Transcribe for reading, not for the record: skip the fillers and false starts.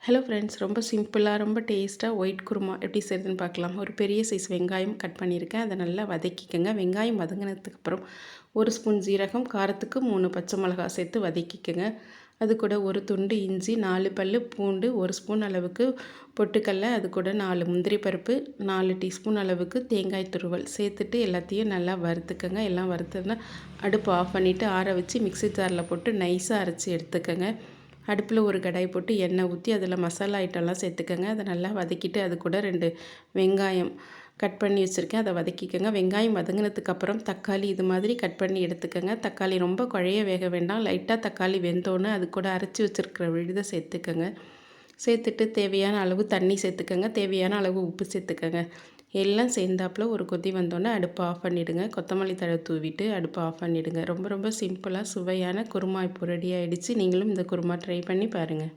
Hello friends, ரொம்ப சிம்பிளாக ரொம்ப டேஸ்ட்டாக ஒயிட் குருமா எப்படி செய்யுதுன்னு பார்க்கலாம். ஒரு பெரிய சைஸ் வெங்காயம் கட் பண்ணியிருக்கேன். அதை நல்லா வதக்கிக்கோங்க. வெங்காயம் வதங்கினதுக்கப்புறம் 1 ஸ்பூன் ஜீரகம், காரத்துக்கு 3 பச்சை மிளகாய் சேர்த்து வதக்கிக்கோங்க. அது கூட ஒரு துண்டு இஞ்சி, 4 பல் பூண்டு, 1 ஸ்பூன் அளவுக்கு பொட்டுக்கடலை, அது கூட 4 முந்திரி பருப்பு, 4 டீஸ்பூன் அளவுக்கு தேங்காய் துருவல் சேர்த்துட்டு எல்லாத்தையும் நல்லா வறுத்துக்கோங்க. எல்லாம் வறுத்ததுன்னா அடுப்பு ஆஃப் பண்ணிவிட்டு ஆற வச்சு மிக்ஸி ஜாரில் போட்டு நைஸாக அரைச்சி எடுத்துக்கோங்க. அடுப்பில் ஒரு கடாய் போட்டு எண்ணெய் ஊற்றி அதில் மசாலா ஐட்டம்லாம் சேர்த்துக்கோங்க. அதை நல்லா வதக்கிட்டு அது கூட 2 வெங்காயம் கட் பண்ணி வச்சுருக்கேன், அதை வதக்கிக்கோங்க. வெங்காயம் வதங்கினதுக்கப்புறம் தக்காளி இது மாதிரி கட் பண்ணி எடுத்துக்கோங்க. தக்காளி ரொம்ப குழைய வேக வேண்டாம், லைட்டாக தக்காளி வெந்தோன்னு அது கூட அரைச்சி வச்சுருக்கிற விழுதை சேர்த்துக்கோங்க. சேர்த்துட்டு தேவையான அளவு தண்ணி சேர்த்துக்கோங்க, தேவையான அளவு உப்பு சேர்த்துக்கோங்க. எல்லாம் சேர்ந்தாப்புல ஒரு கொதி வந்தோடனே அடுப்பை ஆஃப் பண்ணிவிடுங்க. கொத்தமல்லி தழை தூவிட்டு அடுப்பை ஆஃப் பண்ணிவிடுங்க. ரொம்ப ரொம்ப சிம்பிளாக சுவையான குருமா இப்போ ரெடி ஆகிடுச்சு. நீங்களும் இந்த குருமா ட்ரை பண்ணி பாருங்கள்.